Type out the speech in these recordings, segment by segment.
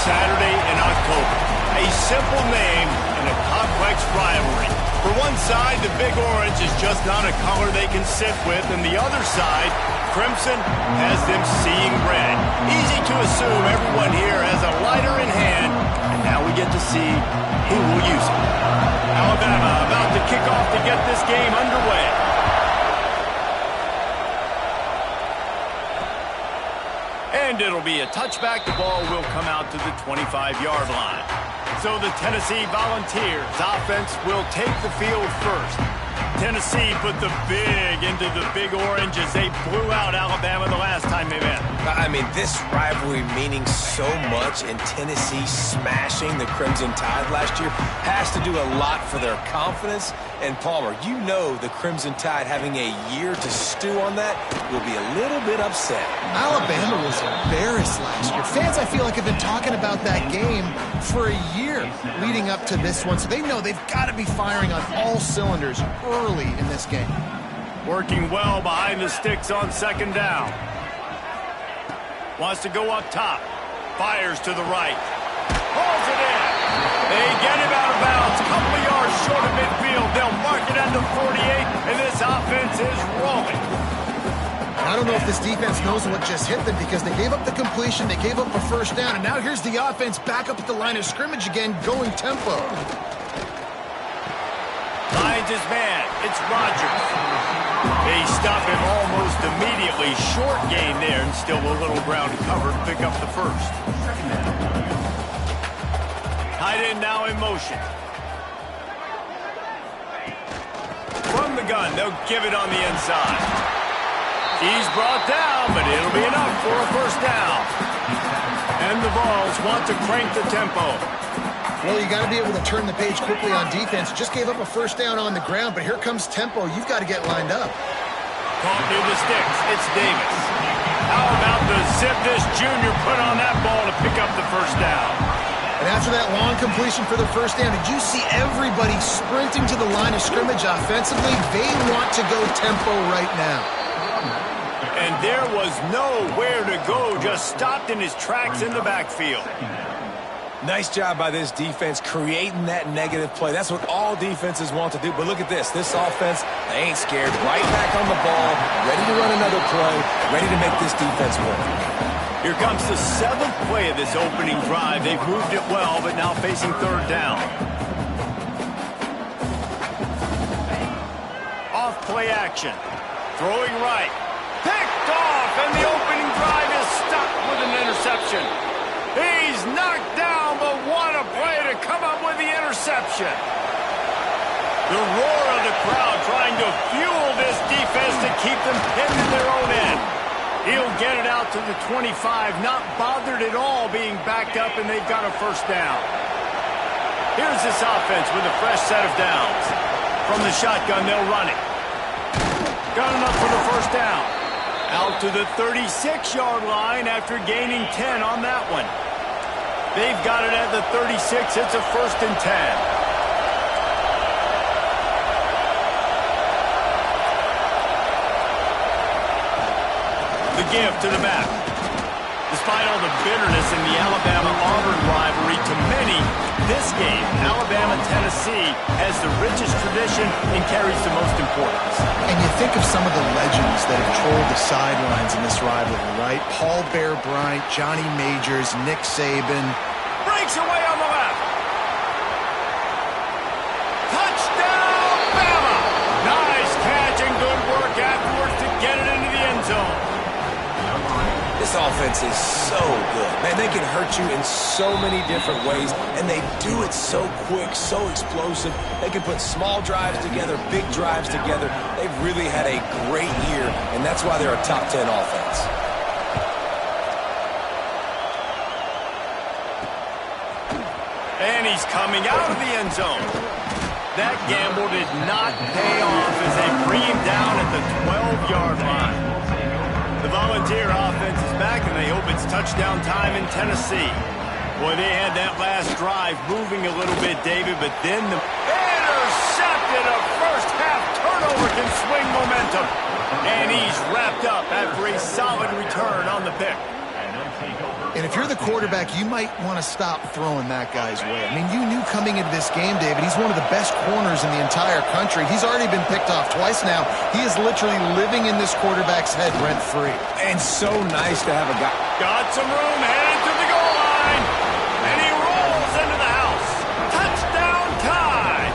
Saturday in October. A simple name and a complex rivalry. For one side, the Big Orange is just not a color they can sit with, and the other side, Crimson, has them seeing red. Easy to assume everyone here has a lighter in hand, and now we get to see who will use it. Alabama about to kick off to get this game underway. And it'll be a touchback. The ball will come out to the 25-yard line. So the Tennessee Volunteers offense will take the field first. Tennessee put the big into the Big Orange as they blew out Alabama the last time they met. I mean, this rivalry meaning so much and Tennessee smashing the Crimson Tide last year has to do a lot for their confidence. And Palmer, you know the Crimson Tide having a year to stew on that will be a little bit upset. Alabama was embarrassed last year. Fans, I feel like, have been talking about that game for a year leading up to this one. So they know they've got to be firing on all cylinders early in this game. Working well behind the sticks on second down. Wants to go up top. Fires to the right. Pulls it in. They get him out of bounds. A couple of yards short of midfield. They'll mark it at the 48, and this offense is rolling. I don't know if this defense knows what just hit them because they gave up the completion, they gave up a first down, and now here's the offense back up at the line of scrimmage again, going tempo. Finds his man. It's Rodgers. They stop him almost immediately. Short gain there, and still a little ground covered. Pick up the first. Tight end now in motion. From the gun, they'll give it on the inside. He's brought down, but it'll be enough for a first down. And the Vols want to crank the tempo. Well, you got to be able to turn the page quickly on defense. Just gave up a first down on the ground, but here comes tempo. You've got to get lined up. Caught near the sticks. It's Davis. How about the zip this junior put on that ball to pick up the first down? And after that long completion for the first down, did you see everybody sprinting to the line of scrimmage offensively? They want to go tempo right now. And there was nowhere to go, just stopped in his tracks in the backfield. Nice job by this defense creating that negative play. That's what all defenses want to do. But look at this. This offense, they ain't scared. Right back on the ball, ready to run another play, ready to make this defense work. Here comes the 7th play of this opening drive. They've moved it well, but now facing third down. Off play action. Throwing right. Picked off, and the opening drive is stopped with an interception. He's knocked down, but what a play to come up with the interception. The roar of the crowd trying to fuel this defense to keep them pinned in their own end. He'll get it out to the 25, not bothered at all being backed up, and they've got a first down. Here's this offense with a fresh set of downs. From the shotgun, they'll run it. Got enough for the first down. Out to the 36-yard line after gaining 10 on that one. They've got it at the 36. It's a 1st and 10. The give to the back. Despite all the bitterness in the Alabama-Auburn rivalry, to many, this game, Alabama-Tennessee, has the richest tradition and carries the most importance. And you think of some of the legends that have trolled the sidelines in this rivalry, right? Paul Bear Bryant, Johnny Majors, Nick Saban. Breaks away on the left. Touchdown, Bama! Nice catch and good work afterwards to get it into the end zone. This offense is so good. Man, they can hurt you in so many different ways, and they do it so quick, so explosive. They can put small drives together, big drives together. They've really had a great year, and that's why they're a top 10 offense. And he's coming out of the end zone. That gamble did not pay off as they bring him down at the 12-yard line. The Volunteer offense is back, and they hope it's touchdown time in Tennessee. Boy, they had that last drive moving a little bit, David, but then the intercepted. A first-half turnover can swing momentum. And he's wrapped up after a solid return on the pick. And if you're the quarterback, you might want to stop throwing that guy's way. I mean, you knew coming into this game, David, he's one of the best corners in the entire country. He's already been picked off twice now. He is literally living in this quarterback's head rent-free. And so nice to have a guy. Got some room, headed to the goal line. And he rolls into the house. Touchdown tie.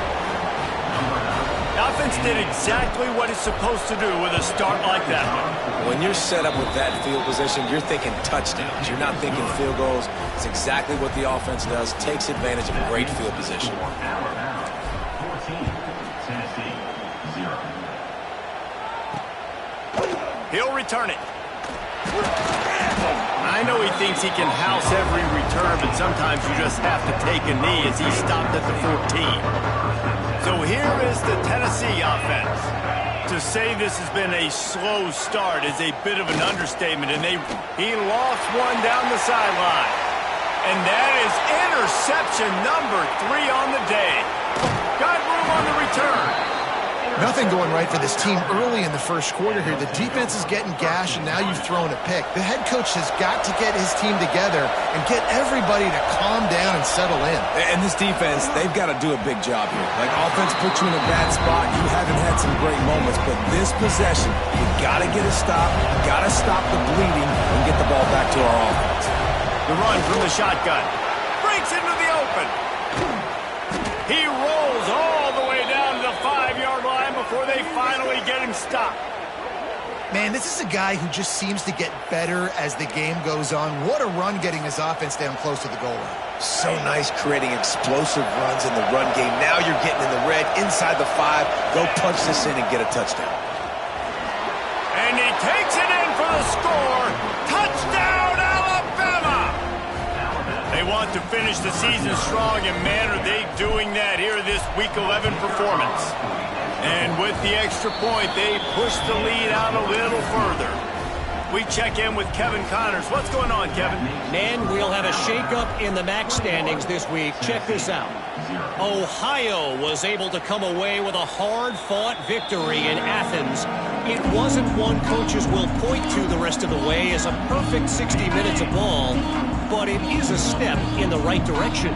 The offense did exactly what it's supposed to do with a start like that one. When you're set up with that field position, you're thinking touchdowns. You're not thinking field goals. It's exactly what the offense does. Takes advantage of a great field position. He'll return it. I know he thinks he can house every return, but sometimes you just have to take a knee as he stopped at the 14. So here is the Tennessee offense. To say this has been a slow start is a bit of an understatement, and he lost one down the sideline. And that is interception number 3 on the day. Got room on the return. Nothing going right for this team early in the first quarter here. The defense is getting gashed, and now you've thrown a pick. The head coach has got to get his team together and get everybody to calm down and settle in. And this defense, they've got to do a big job here. Like, offense puts you in a bad spot. You haven't had some great moments, but this possession, you got to get a stop. You got to stop the bleeding and get the ball back to our offense. The run from the shotgun. Breaks into the open. He rolls all the way down to the 5-yard line before they finally get him stopped. Man, this is a guy who just seems to get better as the game goes on. What a run getting his offense down close to the goal line. So nice creating explosive runs in the run game. Now you're getting in the red inside the 5. Go punch this in and get a touchdown. And he takes it in for the score. Touchdown, Alabama! They want to finish the season strong, and man, are they doing that here this Week 11 performance. And with the extra point, they push the lead out a little further. We check in with Kevin Connors. What's going on, Kevin? Man, we'll have a shakeup in the MAC standings this week. Check this out. Ohio was able to come away with a hard-fought victory in Athens. It wasn't one coaches will point to the rest of the way as a perfect 60 minutes of ball, but it is a step in the right direction.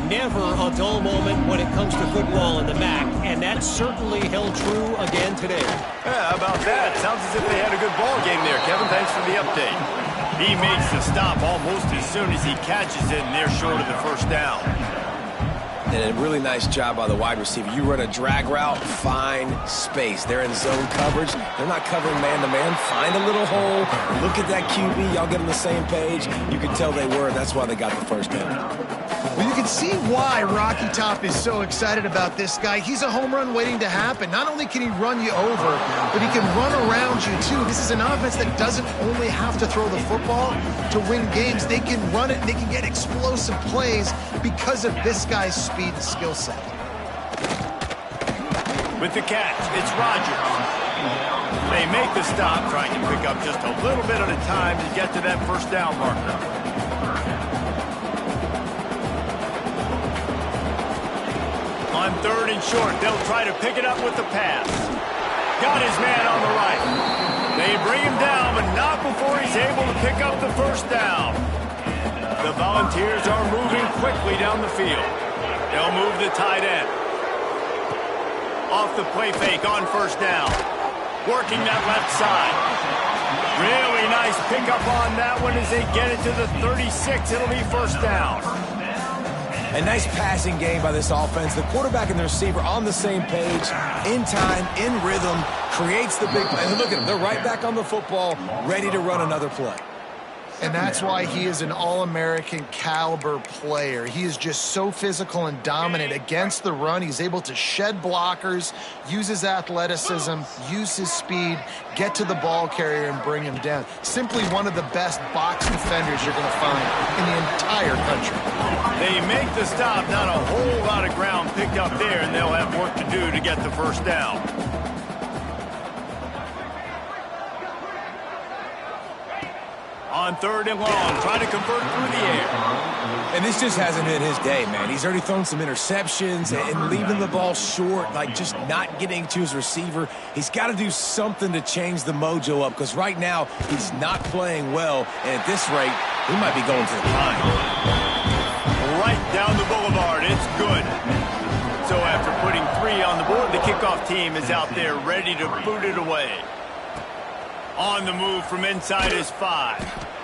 Never a dull moment when it comes to football in the MAC, and that certainly held true again today. Yeah, how about that? Sounds as if they had a good ball game there, Kevin. Thanks for the update. He makes the stop almost as soon as he catches it, and they're short of the first down. And a really nice job by the wide receiver. You run a drag route, find space. They're in zone coverage. They're not covering man-to-man. Find a little hole. Look at that QB. Y'all get on the same page. You can tell they were, and that's why they got the first down. Well, you can see why Rocky Top is so excited about this guy. He's a home run waiting to happen. Not only can he run you over, but he can run around you, too. This is an offense that doesn't only have to throw the football to win games. They can run it, and they can get explosive plays because of this guy's speed and skill set. With the catch, it's Rodgers. They make the stop, trying to pick up just a little bit at a time to get to that first down marker. On 3rd and short, they'll try to pick it up with the pass. Got his man on the right. They bring him down, but not before he's able to pick up the first down. The Volunteers are moving quickly down the field. They'll move the tight end. Off the play fake on first down. Working that left side. Really nice pickup on that one as they get it to the 36. It'll be first down. A nice passing game by this offense. The quarterback and the receiver on the same page, in time, in rhythm, creates the big play. And look at them. They're right back on the football, ready to run another play. And that's why he is an All-American caliber player. He is just so physical and dominant against the run. He's able to shed blockers, use his athleticism, use his speed, get to the ball carrier and bring him down. Simply one of the best box defenders you're going to find in the entire country. They make the stop, not a whole lot of ground picked up there, and they'll have work to do to get the first down. On 3rd and long, trying to convert through the air. And this just hasn't been his day, man. He's already thrown some interceptions and leaving the ball short, like just not getting to his receiver. He's got to do something to change the mojo up, because right now he's not playing well, and at this rate, he might be going to the line. Right down the boulevard. It's good. So after putting 3 on the board, the kickoff team is out there ready to boot it away. On the move from inside is 5.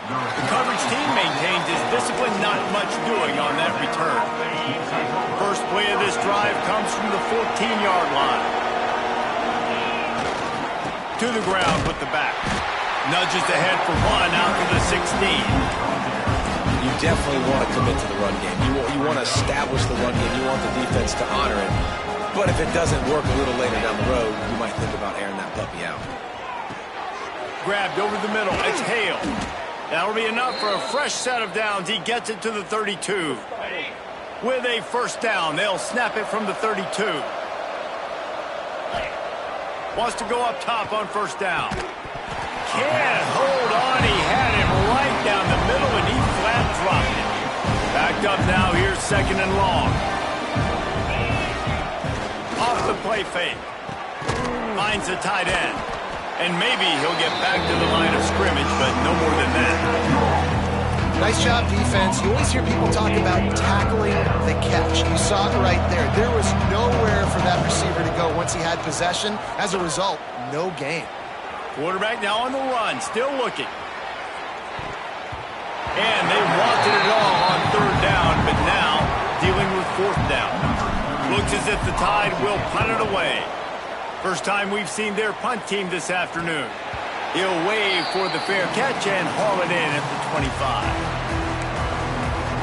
The coverage team maintains his discipline, not much doing on that return. First play of this drive comes from the 14-yard line. To the ground with the back. Nudges ahead for 1 out to the 16. You definitely want to commit to the run game. You want to establish the run game. You want the defense to honor it. But if it doesn't work a little later down the road, you might think about airing that puppy out. Grabbed over the middle. It's Hale. That'll be enough for a fresh set of downs. He gets it to the 32. With a first down, they'll snap it from the 32. Wants to go up top on first down. Can't hold on. He had him right down the middle, and he flat dropped it. Backed up now. Here's 2nd and long. Off the play fake. Finds the tight end. And maybe he'll get back to the line of scrimmage, but no more than that. Nice job, defense. You always hear people talk about tackling the catch. You saw it right there. There was nowhere for that receiver to go once he had possession. As a result, no gain. Quarterback now on the run, still looking. And they wanted it all on 3rd down, but now dealing with 4th down. Looks as if the Tide will punt it away. First time we've seen their punt team this afternoon. He'll wave for the fair catch and haul it in at the 25.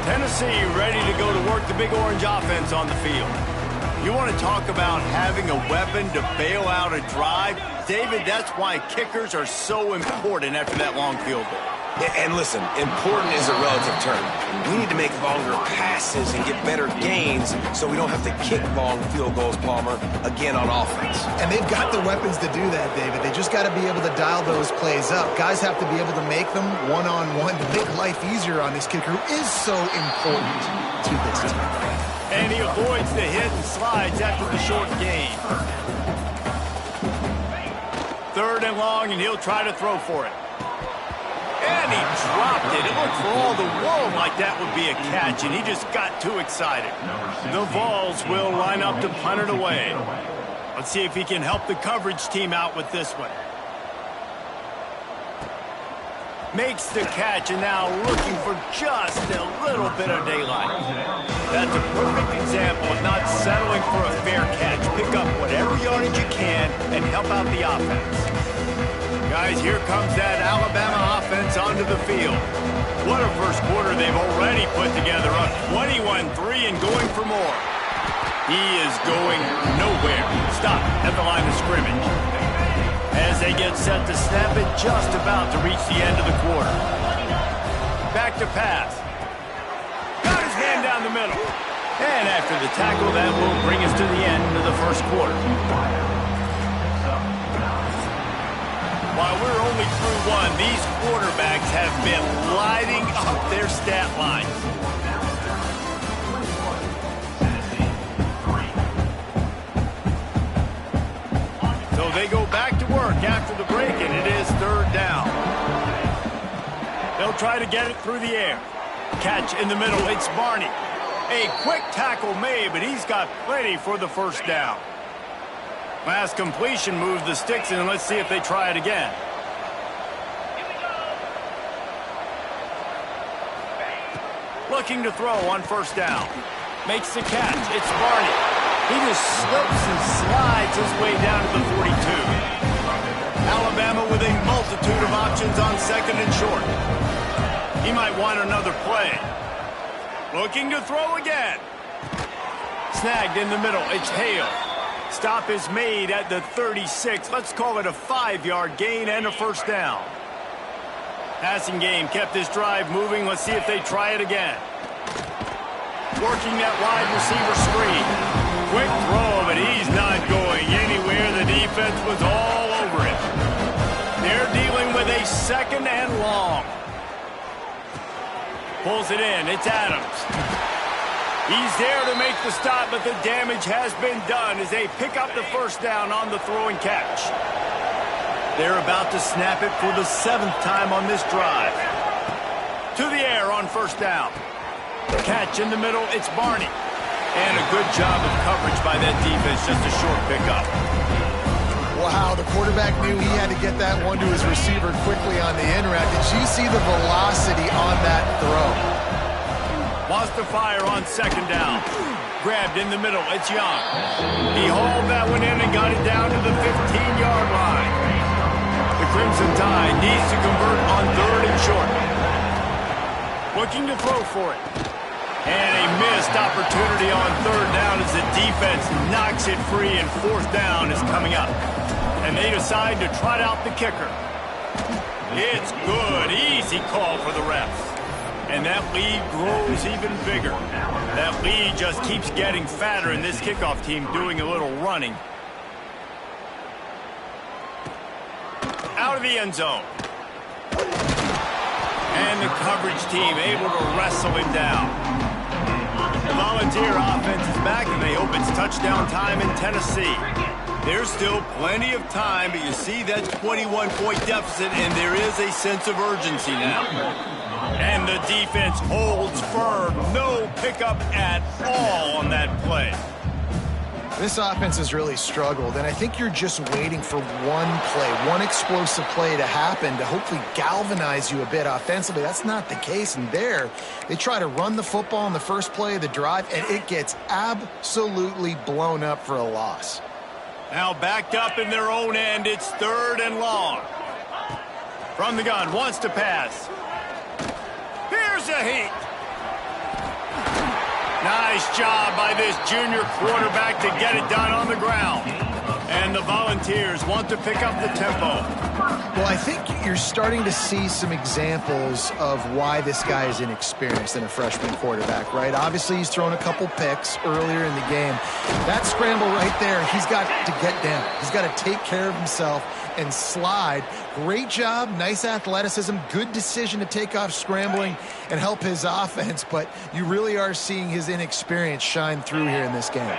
Tennessee ready to go to work the Big Orange offense on the field. You want to talk about having a weapon to bail out a drive? David, that's why kickers are so important after that long field goal. And listen, important is a relative term. We need to make longer passes and get better gains so we don't have to kick long field goals, Palmer, again on offense. And they've got the weapons to do that, David. They just got to be able to dial those plays up. Guys have to be able to make them one-on-one to make life easier on this kicker, who is so important to this team. And he avoids the hit and slides after the short gain. 3rd and long, and he'll try to throw for it. And he dropped it. It looked for all the world like that would be a catch, and he just got too excited. The Vols will line up to punt it away. Let's see if he can help the coverage team out with this one. Makes the catch, and now looking for just a little bit of daylight. That's a perfect example of not settling for a fair catch. Pick up whatever yardage you can and help out the offense. Guys, here comes that Alabama offense onto the field. What a first quarter they've already put together, up 21-3 and going for more. He is going nowhere. Stop at the line of scrimmage. As they get set to snap it, just about to reach the end of the quarter. Back to pass. Got his man down the middle. And after the tackle, that will bring us to the end of the first quarter. While we're only through 1, these quarterbacks have been lighting up their stat lines. So they go back to work after the break, and it is 3rd down. They'll try to get it through the air. Catch in the middle, it's Barney. A quick tackle made, but he's got plenty for the first down. Last completion moves the sticks in, and let's see if they try it again. Looking to throw on first down. Makes the catch. It's Barney. He just slips and slides his way down to the 42. Alabama with a multitude of options on 2nd and short. He might want another play. Looking to throw again. Snagged in the middle. It's Hale. Stop is made at the 36. Let's call it a 5-yard gain and a first down. Passing game kept this drive moving. Let's see if they try it again. Working that wide receiver screen. Quick throw, but he's not going anywhere. The defense was all over him. They're dealing with a 2nd and long. Pulls it in. It's Adams. He's there to make the stop, but the damage has been done as they pick up the first down on the throw and catch. They're about to snap it for the 7th time on this drive. To the air on first down. Catch in the middle, it's Barney. And a good job of coverage by that defense, just a short pickup. Wow, the quarterback knew he had to get that one to his receiver quickly on the in route. Did you see the velocity on that throw? Wants to fire on second down. Grabbed in the middle, it's Young. He hauled that one in and got it down to the 15-yard line. The Crimson Tide needs to convert on 3rd and short. Looking to throw for it. And a missed opportunity on 3rd down as the defense knocks it free and 4th down is coming up. And they decide to trot out the kicker. It's good. Easy call for the refs. And that lead grows even bigger. That lead just keeps getting fatter, and this kickoff team doing a little running. Out of the end zone. And the coverage team able to wrestle him down. The Volunteer offense is back, and they hope it's touchdown time in Tennessee. There's still plenty of time, but you see that 21-point deficit, and there is a sense of urgency now. And the defense holds firm. No pickup at all on that play. This offense has really struggled, and I think you're just waiting for one play, one explosive play to happen to hopefully galvanize you a bit offensively. That's not the case, and there they try to run the football in the first play of the drive, and it gets absolutely blown up for a loss. Now backed up in their own end, it's 3rd and long. From the gun, wants to pass. Here's a heat. Nice job by this junior quarterback to get it done on the ground. And the Volunteers want to pick up the tempo. Well, I think you're starting to see some examples of why this guy is inexperienced in a freshman quarterback, right? Obviously, he's thrown a couple picks earlier in the game. That scramble right there, he's got to get down. He's got to take care of himself and slide. Great job, nice athleticism, good decision to take off scrambling and help his offense, but you really are seeing his inexperience shine through here in this game.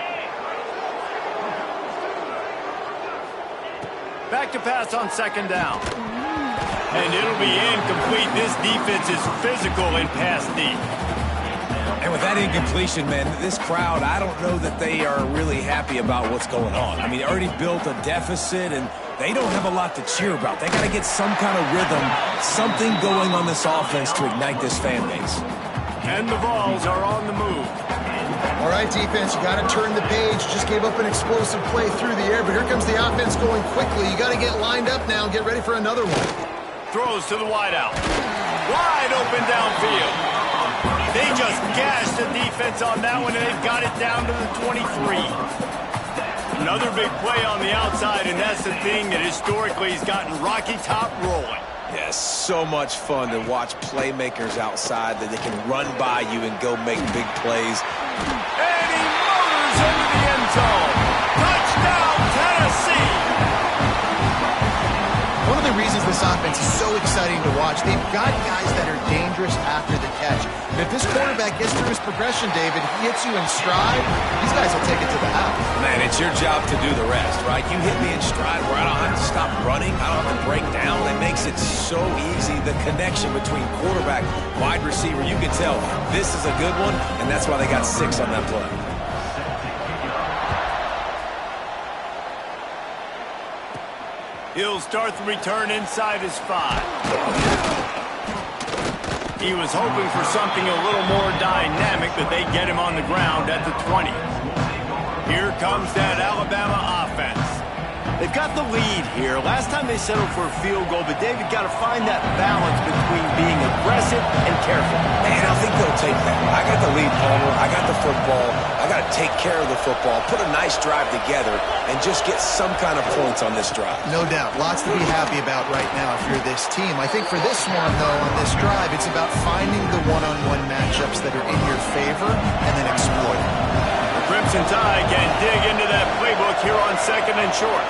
Back to pass on second down. And it'll be incomplete. This defense is physical in pass deep. And with that incompletion, man, this crowd, I don't know that they are really happy about what's going on. I mean, they already built a deficit, and they don't have a lot to cheer about. They got to get some kind of rhythm, something going on this offense to ignite this fan base. And the Vols are on the move. All right, defense, you got to turn the page. Just gave up an explosive play through the air, but here comes the offense going quickly. You got to get lined up now and get ready for another one. Throws to the wideout. Wide open downfield. They just gashed the defense on that one, and they've got it down to the 23. Another big play on the outside, and that's the thing that historically has gotten Rocky Top rolling. Yeah, so much fun to watch playmakers outside that they can run by you and go make big plays. And he motors into the end zone. Touchdown, Tennessee! One of the reasons this offense is so exciting to watch, they've got guys that are dangerous after the catch. And if this quarterback gets through his progression, David, he hits you in stride, these guys will take it to the house. Man, it's your job to do the rest, right? You hit me in stride where I don't have to stop running, I don't have to break down. It makes it so easy, the connection between quarterback, wide receiver. You can tell this is a good one, and that's why they got 6 on that play. He'll start the return inside his 5. He was hoping for something a little more dynamic, but they get him on the ground at the 20. Here comes that Alabama offense. They've got the lead here. Last time they settled for a field goal, but David got to find that balance between being aggressive and careful. And I think they'll take that. I got the lead, Palmer. I got the football. I got to take care of the football, put a nice drive together, and just get some kind of points on this drive. No doubt. Lots to be happy about right now if you're this team. I think for this one, though, on this drive, it's about finding the one-on-one matchups that are in your favor and then exploiting. The Crimson Tide can dig into that playbook here on second and short.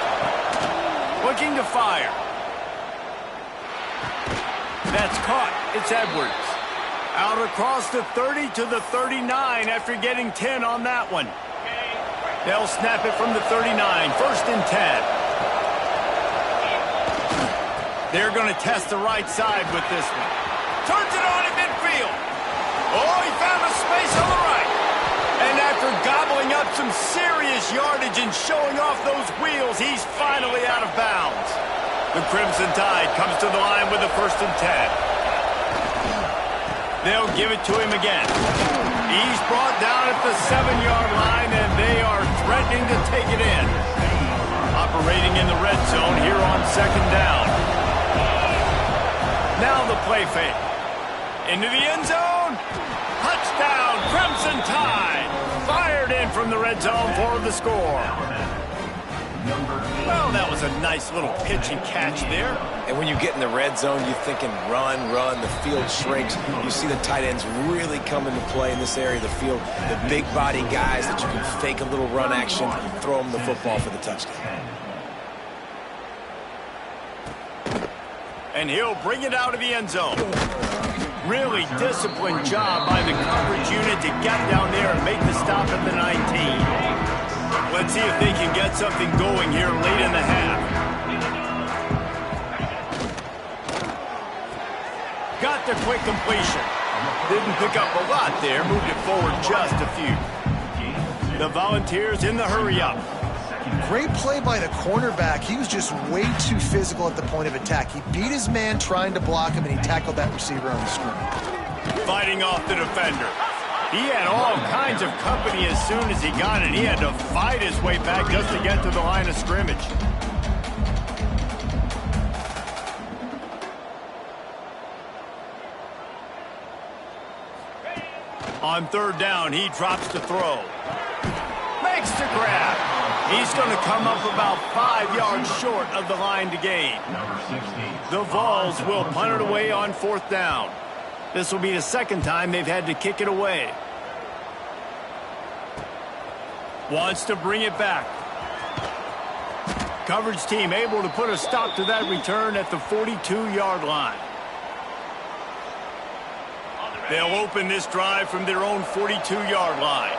Looking to fire. That's caught. It's Edwards. Out across the 30 to the 39 after getting 10 on that one. They'll snap it from the 39, 1st and 10. They're going to test the right side with this one. Turns it on in midfield. Oh, he found a space on the right. And after gobbling up some serious yardage and showing off those wheels, he's finally out of bounds. The Crimson Tide comes to the line with the 1st and 10. They'll give it to him again. He's brought down at the 7-yard line, and they are threatening to take it in. Operating in the red zone here on 2nd down. Now the play fake. Into the end zone. Touchdown, Crimson Tide. Fired in from the red zone for the score. Well, that was a nice little pitch and catch there. And when you get in the red zone, you're thinking run, run, the field shrinks. You see the tight ends really come into play in this area of the field. The big body guys that you can fake a little run action, throw them the football for the touchdown. And he'll bring it out of the end zone. Really disciplined job by the coverage unit to get down there and make the stop at the 19. Let's see if they can get something going here late in the half. Got the quick completion. Didn't pick up a lot there, moved it forward just a few. The Volunteers in the hurry-up. Great play by the cornerback. He was just way too physical at the point of attack. He beat his man trying to block him, and he tackled that receiver on the screen. Fighting off the defender. He had all kinds of company as soon as he got it. He had to fight his way back just to get to the line of scrimmage. On 3rd down, he drops to throw. Makes the grab. He's going to come up about 5 yards short of the line to gain. The Vols will punt it away on 4th down. This will be the 2nd time they've had to kick it away. Wants to bring it back. Coverage team able to put a stop to that return at the 42-yard line. They'll open this drive from their own 42-yard line.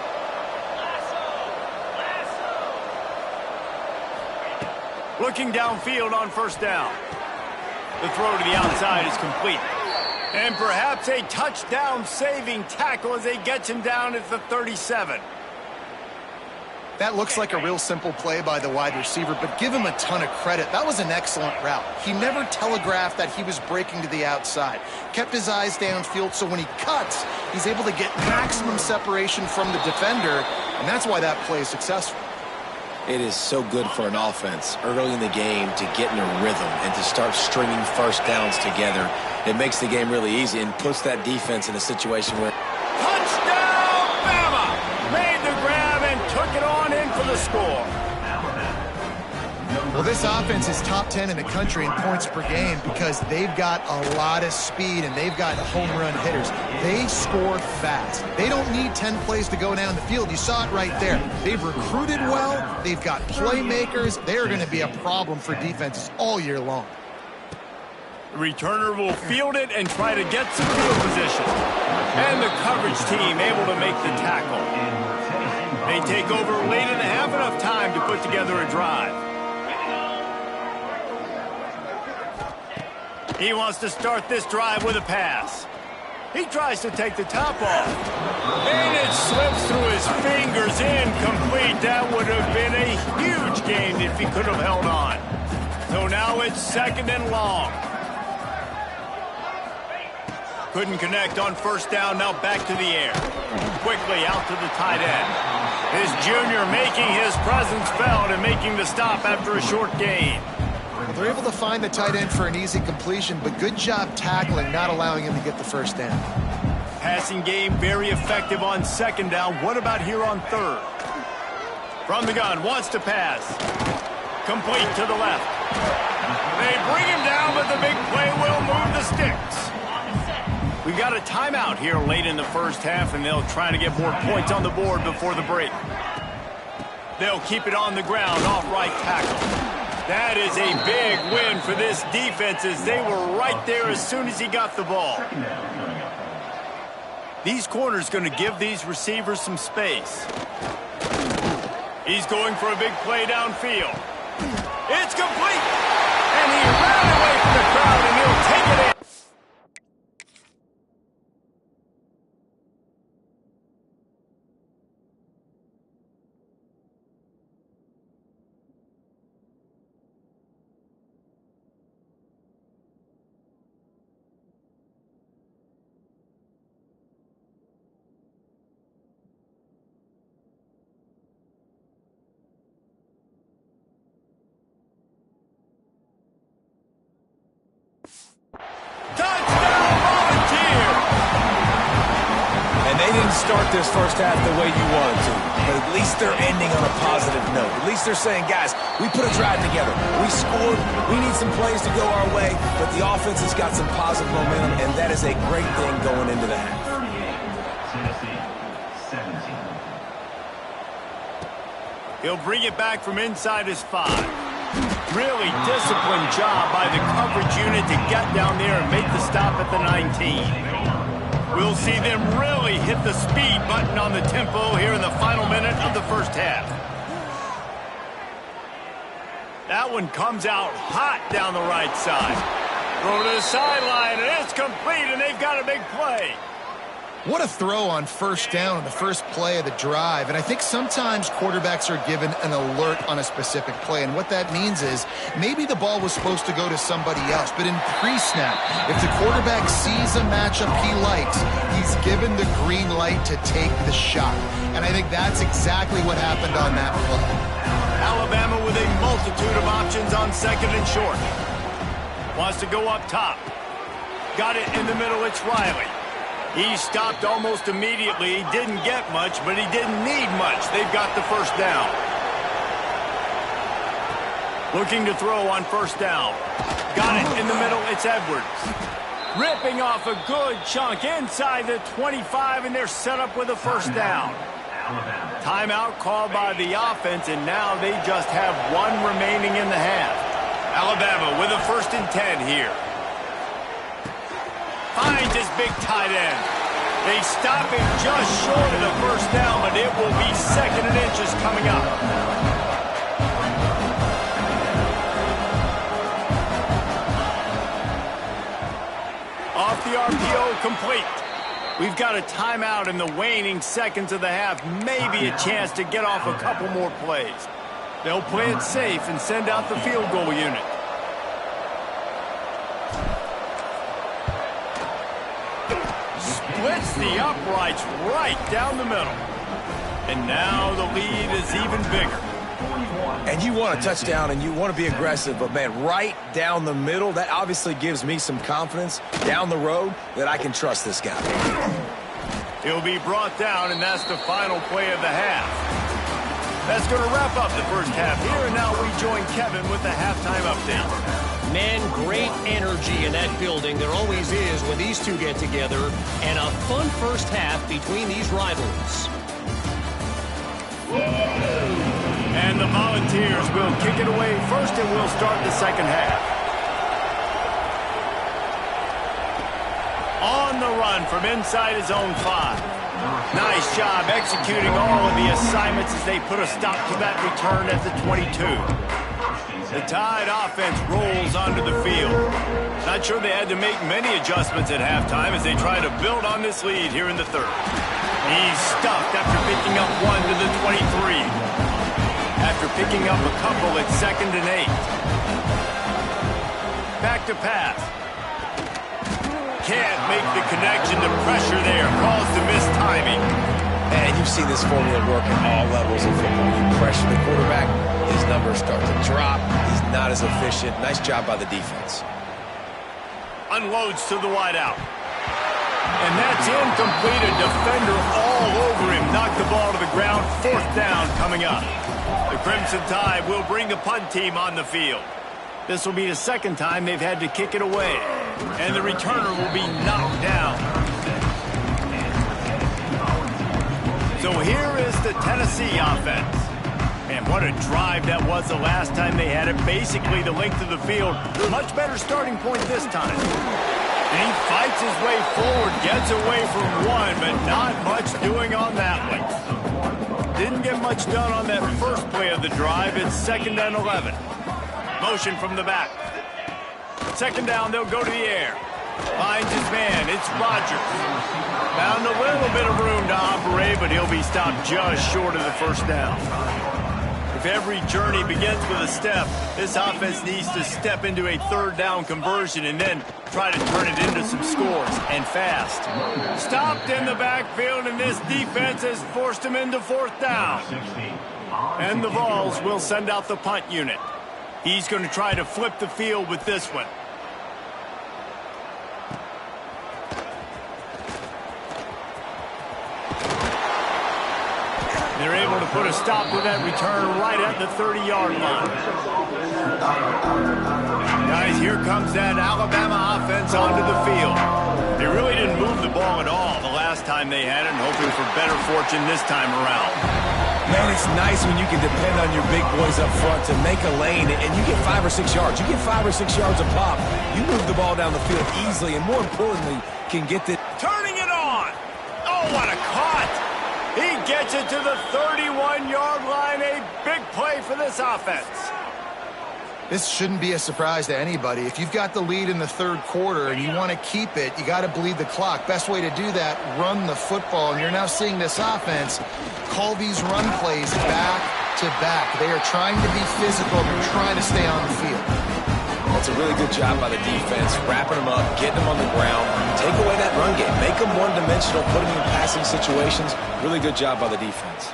Looking downfield on 1st down. The throw to the outside is complete. And perhaps a touchdown-saving tackle as they get him down at the 37. That looks like a real simple play by the wide receiver, but give him a ton of credit. That was an excellent route. He never telegraphed that he was breaking to the outside. Kept his eyes downfield, so when he cuts, he's able to get maximum separation from the defender, and that's why that play is successful. It is so good for an offense early in the game to get in a rhythm and to start stringing 1st downs together. It makes the game really easy and puts that defense in a situation where... Touchdown, Bama! Made the grab and took it on in for the score. Well, this offense is top 10 in the country in points per game because they've got a lot of speed and they've got home run hitters. They score fast. They don't need 10 plays to go down the field. You saw it right there. They've recruited well. They've got playmakers. They're going to be a problem for defenses all year long. The returner will field it and try to get some field position. And the coverage team able to make the tackle. They take over late in the half, enough time to put together a drive. He wants to start this drive with a pass. He tries to take the top off. And it slips through his fingers, incomplete. That would have been a huge gain if he could have held on. So now it's 2nd and long. Couldn't connect on 1st down, now back to the air. Quickly out to the tight end. His junior making his presence felt and making the stop after a short gain. They're able to find the tight end for an easy completion, but good job tackling, not allowing him to get the 1st down. Passing game very effective on 2nd down. What about here on 3rd? From the gun, wants to pass. Complete to the left. They bring him down, but the big play will move the sticks. We got a timeout here late in the 1st half, and they'll try to get more points on the board before the break. They'll keep it on the ground, off right tackle. That is a big win for this defense as they were right there as soon as he got the ball. These corners going to give these receivers some space. He's going for a big play downfield. It's complete! And he ran away from the crowd, and he'll take it in. Start this first half the way you wanted to, but at least they're ending on a positive note. At least they're saying, guys, we put a drive together. We scored. We need some plays to go our way, but the offense has got some positive momentum, and that is a great thing going into the half. He'll bring it back from inside his 5. Really disciplined job by the coverage unit to get down there and make the stop at the 19. We'll see them really hit the speed button on the tempo here in the final minute of the first half. That one comes out hot down the right side. Throw to the sideline, and it's complete, and they've got a big play. What a throw on first down on the first play of the drive. And I think sometimes quarterbacks are given an alert on a specific play. And what that means is maybe the ball was supposed to go to somebody else. But in pre-snap, if the quarterback sees a matchup he likes, he's given the green light to take the shot. And I think that's exactly what happened on that play. Alabama with a multitude of options on second and short. Wants to go up top. Got it in the middle, it's Riley. He stopped almost immediately. He didn't get much, but he didn't need much. They've got the first down. Looking to throw on first down. Got it in the middle. It's Edwards. Ripping off a good chunk inside the 25, and they're set up with a first down. Timeout called by the offense, and now they just have one remaining in the half. Alabama with a 1st and 10 here. Finds his big tight end. They stop him just short of the first down, but it will be 2nd and inches coming up. Off the RPO, complete. We've got a timeout in the waning seconds of the half. Maybe a chance to get off a couple more plays. They'll play it safe and send out the field goal unit. Splits the uprights right down the middle. And now the lead is even bigger. And you want a touchdown and you want to be aggressive, but man, right down the middle, that obviously gives me some confidence down the road that I can trust this guy. He'll be brought down, and that's the final play of the half. That's going to wrap up the first half here, and now we join Kevin with the halftime update. Man, great energy in that building. There always is when these two get together, and a fun first half between these rivals. And the Volunteers will kick it away first, and we'll start the second half. On the run from inside his own 5. Nice job executing all of the assignments as they put a stop to that return at the 22. The Tide offense rolls onto the field. Not sure they had to make many adjustments at halftime as they try to build on this lead here in the third. He's stuffed after picking up one to the 23. After picking up a couple at 2nd and 8. Back to pass. Can't make the connection. The pressure there caused the missed timing. And you've seen this formula work at all levels of football. You pressure the quarterback, his numbers start to drop. He's not as efficient. Nice job by the defense. Unloads to the wideout. And that's incomplete. A defender all over him. Knocked the ball to the ground. 4th down coming up. The Crimson Tide will bring the punt team on the field. This will be the 2nd time they've had to kick it away. And the returner will be knocked down. So here is the Tennessee offense. And what a drive that was the last time they had it. Basically the length of the field. Much better starting point this time. And He fights his way forward, gets away from one, but not much doing on that one. Didn't get much done on that first play of the drive. It's 2nd and 11. Motion from the back. 2nd down, they'll go to the air. Finds his man, it's Rodgers. Found a little bit of room to operate, but he'll be stopped just short of the first down. If every journey begins with a step, this offense needs to step into a 3rd down conversion and then try to turn it into some scores, and fast. Stopped in the backfield, and this defense has forced him into 4th down. And the Vols will send out the punt unit. He's going to try to flip the field with this one. They're able to put a stop to that return right at the 30-yard line. Guys, here comes that Alabama offense onto the field. They really didn't move the ball at all the last time they had it, and hoping for better fortune this time around. Man, it's nice when you can depend on your big boys up front to make a lane, and you get 5 or 6 yards. You get 5 or 6 yards a pop. You move the ball down the field easily, and more importantly, can get the... Turning it on! Oh, what a cut! He gets it to the 31-yard line. A big play for this offense. This shouldn't be a surprise to anybody. If you've got the lead in the 3rd quarter and you want to keep it, you got to bleed the clock. Best way to do that, run the football. And you're now seeing this offense call these run plays back to back. They are trying to be physical. They're trying to stay on the field. That's a really good job by the defense, wrapping them up, getting them on the ground, take away that run game, make them one-dimensional, put them in passing situations. Really good job by the defense.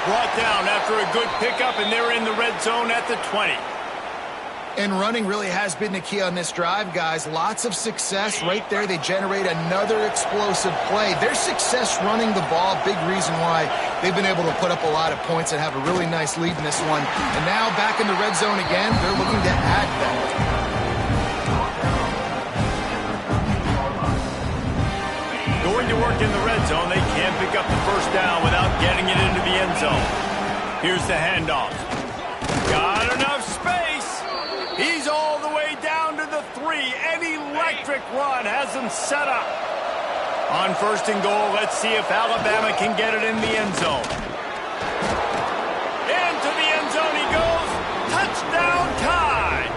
Brought down after a good pickup, and they're in the red zone at the 20. And running really has been the key on this drive, guys. Lots of success right there. They generate another explosive play. Their success running the ball, big reason why they've been able to put up a lot of points and have a really nice lead in this one. And now back in the red zone again, they're looking to add that. Going to work in the red zone, they can't pick up the first down without getting it into the end zone. Here's the handoff. Got enough space. He's all the way down to the 3. An electric run has him set up. On 1st and goal, let's see if Alabama can get it in the end zone. Into the end zone he goes. Touchdown Tide.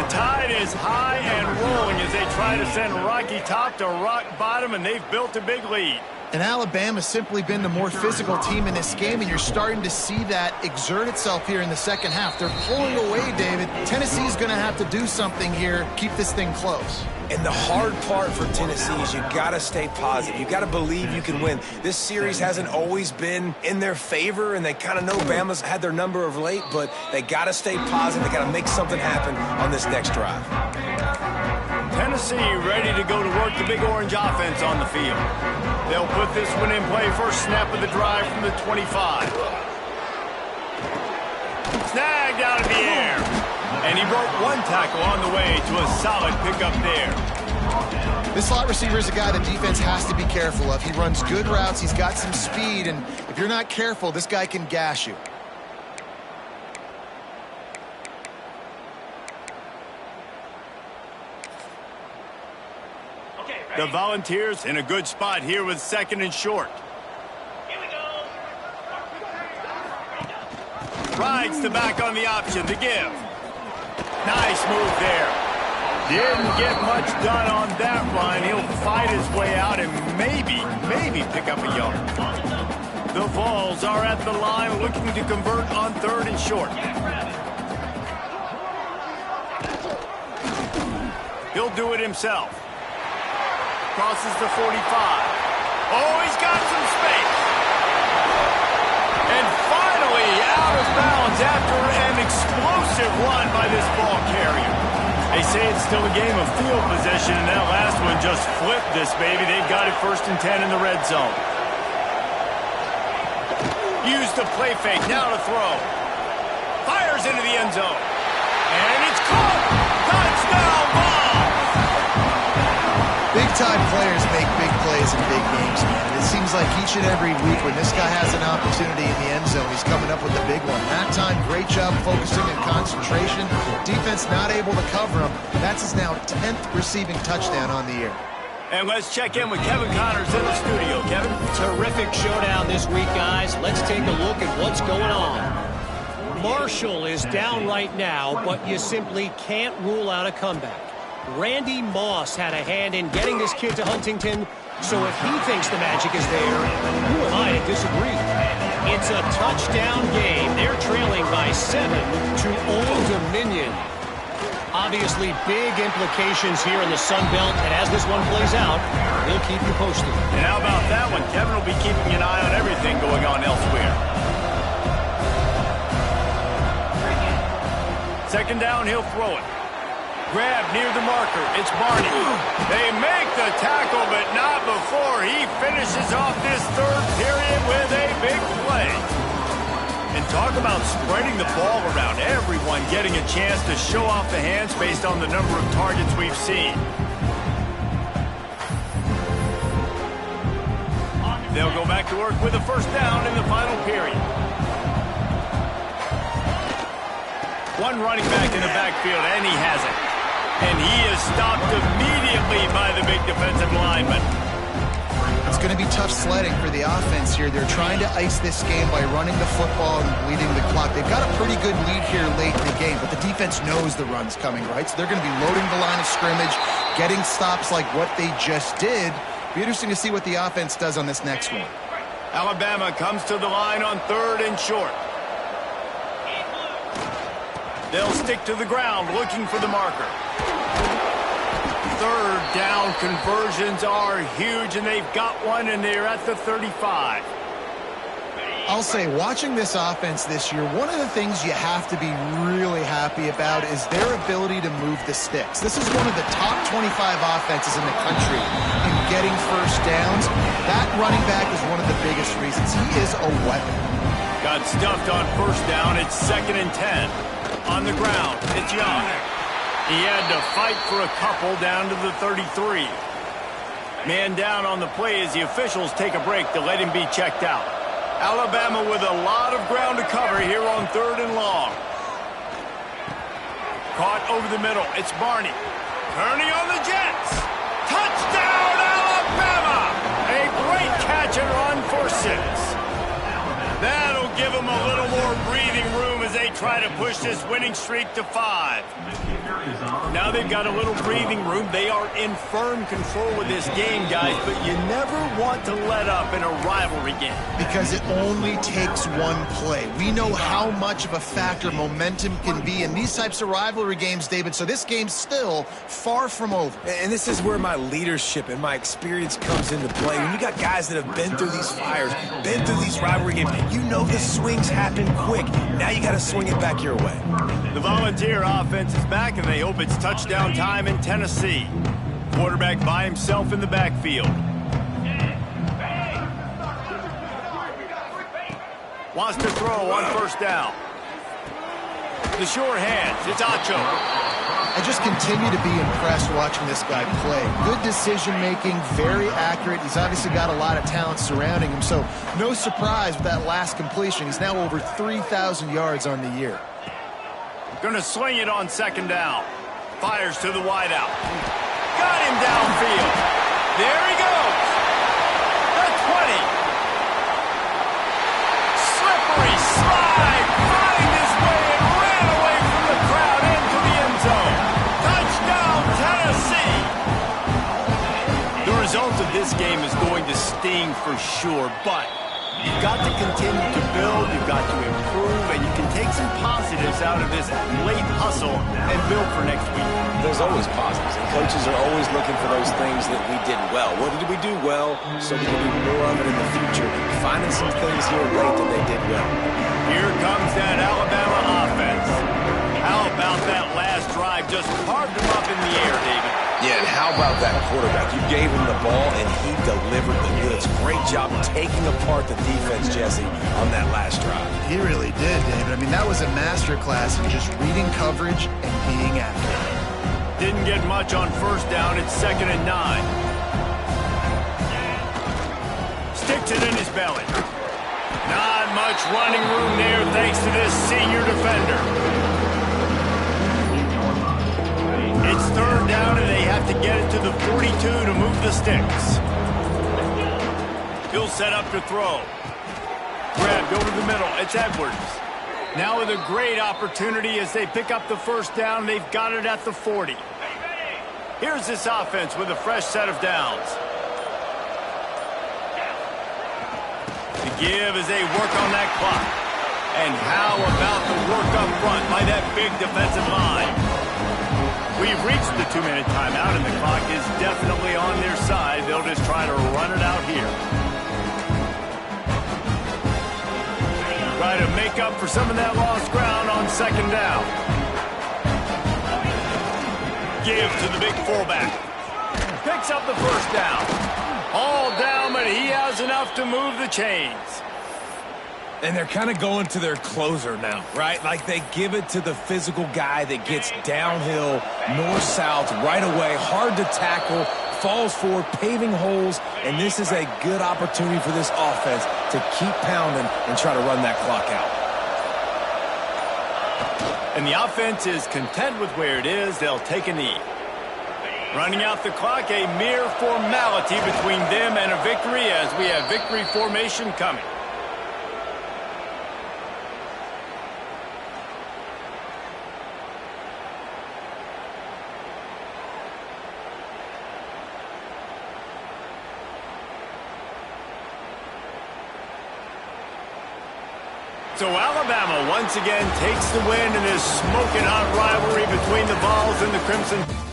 The Tide is high and rolling as they try to send Rocky Top to rock bottom, and they've built a big lead. And Alabama's simply been the more physical team in this game, and you're starting to see that exert itself here in the 2nd half. They're pulling away, David. Tennessee's going to have to do something here, keep this thing close. And the hard part for Tennessee is you got to stay positive. You got to believe you can win. This series hasn't always been in their favor, and they kind of know Bama's had their number of late, but they got to stay positive. They got to make something happen on this next drive. Tennessee ready to go to work the Big Orange offense on the field. They'll put this one in play. First snap of the drive from the 25. Snagged out of the air. And he broke one tackle on the way to a solid pickup there. This slot receiver is a guy the defense has to be careful of. He runs good routes. He's got some speed. And if you're not careful, this guy can gash you. The Volunteers in a good spot here with 2nd and short. Here we go. Rides the back on the option to give. Nice move there. Didn't get much done on that run. He'll fight his way out and maybe pick up a yard. The Vols are at the line looking to convert on 3rd and short. He'll do it himself. Crosses the 45. Oh, he's got some space. And finally out of bounds after an explosive run by this ball carrier. They say it's still a game of field possession, and that last one just flipped this baby. They've got it 1st and 10 in the red zone. Use the play fake, now to throw. Fires into the end zone. And it's caught. Touchdown ball. Big-time players make big plays in big games, man. It seems like each and every week when this guy has an opportunity in the end zone, he's coming up with the big one. That time, great job focusing and concentration. Defense not able to cover him. That's his now 10th receiving touchdown on the year. And let's check in with Kevin Connors in the studio. Kevin? Terrific showdown this week, guys. Let's take a look at what's going on. Marshall is down right now, but you simply can't rule out a comeback. Randy Moss had a hand in getting this kid to Huntington, so if he thinks the magic is there, who am I to disagree? It's a touchdown game. They're trailing by 7 to Old Dominion. Obviously, big implications here in the Sun Belt, and as this one plays out, we'll keep you posted. And how about that one? Kevin will be keeping an eye on everything going on elsewhere. Second down, he'll throw it. Grab near the marker. It's Barney. They make the tackle, but not before he finishes off this third period with a big play. And talk about spreading the ball around. Everyone getting a chance to show off the hands based on the number of targets we've seen. They'll go back to work with a first down in the final period. One running back in the backfield, and he has it. And he is stopped immediately by the big defensive lineman. It's going to be tough sledding for the offense here. They're trying to ice this game by running the football and bleeding the clock. They've got a pretty good lead here late in the game, but the defense knows the run's coming, right? So they're going to be loading the line of scrimmage, getting stops like what they just did. Be interesting to see what the offense does on this next one. Alabama comes to the line on 3rd and short. They'll stick to the ground looking for the marker. Third down conversions are huge, and they've got one, and they're at the 35. I'll say, watching this offense this year, one of the things you have to be really happy about is their ability to move the sticks. This is one of the top 25 offenses in the country in getting first downs. That running back is one of the biggest reasons. He is a weapon. Got stuffed on first down. It's 2nd and 10. On the ground, it's Young. He had to fight for a couple down to the 33. Man down on the play as the officials take a break to let him be checked out. Alabama with a lot of ground to cover here on 3rd and long. Caught over the middle. It's Barney. Turning on the Jets. Touchdown, Alabama! A great catch and run for 6. That'll give them a little more breathing room as they try to push this winning streak to 5. Now they've got a little breathing room. They are in firm control of this game, guys, but you never want to let up in a rivalry game. Because it only takes one play. We know how much of a factor momentum can be in these types of rivalry games, David, so this game's still far from over. And this is where my leadership and my experience comes into play. When you got guys that have been through these fires, been through these rivalry games, you know the swings happen quick. Now you got to swing it back your way. The Volunteer offense is back, and they hope it's touchdown time in Tennessee. Quarterback by himself in the backfield. Wants to throw on first down. The sure hands. It's Acho. I just continue to be impressed watching this guy play. Good decision-making, very accurate. He's obviously got a lot of talent surrounding him, so no surprise with that last completion. He's now over 3,000 yards on the year. Going to sling it on 2nd down. Fires to the wideout. Got him downfield. There he goes. The 20. Slippery slide. Find his way and ran away from the crowd into the end zone. Touchdown, Tennessee. The result of this game is going to sting for sure, but you've got to continue to build, you've got to improve, and you can take some positives out of this late hustle and build for next week. There's always positives, and coaches are always looking for those things that we did well. What did we do well so we can do more of it in the future? Finding some things here late that they did well. Here comes that Alabama offense. How about that last drive? Just carved them up in the air, David. Yeah, and how about that quarterback? You gave him the ball, and he delivered the goods. Great job taking apart the defense, Jesse, on that last drive. He really did, David. I mean, that was a masterclass in just reading coverage and being accurate. Didn't get much on first down. It's 2nd and 9. Sticks it in his belly. Not much running room there thanks to this senior defender. It's third down, and they have to get it to the 42 to move the sticks. He'll set up to throw. Grabbed over the middle. It's Edwards. Now with a great opportunity as they pick up the first down. They've got it at the 40. Here's this offense with a fresh set of downs. The give as they work on that clock. And how about the work up front by that big defensive line? We've reached the 2-minute timeout, and the clock is definitely on their side. They'll just try to run it out here. Try to make up for some of that lost ground on second down. Give to the big fullback. Picks up the first down. All down, but he has enough to move the chains. And they're kind of going to their closer now, right? Like they give it to the physical guy that gets downhill, north-south, right away, hard to tackle, falls forward, paving holes, and this is a good opportunity for this offense to keep pounding and try to run that clock out. And the offense is content with where it is. They'll take a knee. Running out the clock, a mere formality between them and a victory as we have victory formation coming. So Alabama once again takes the win in this smoking hot rivalry between the Vols and the Crimson.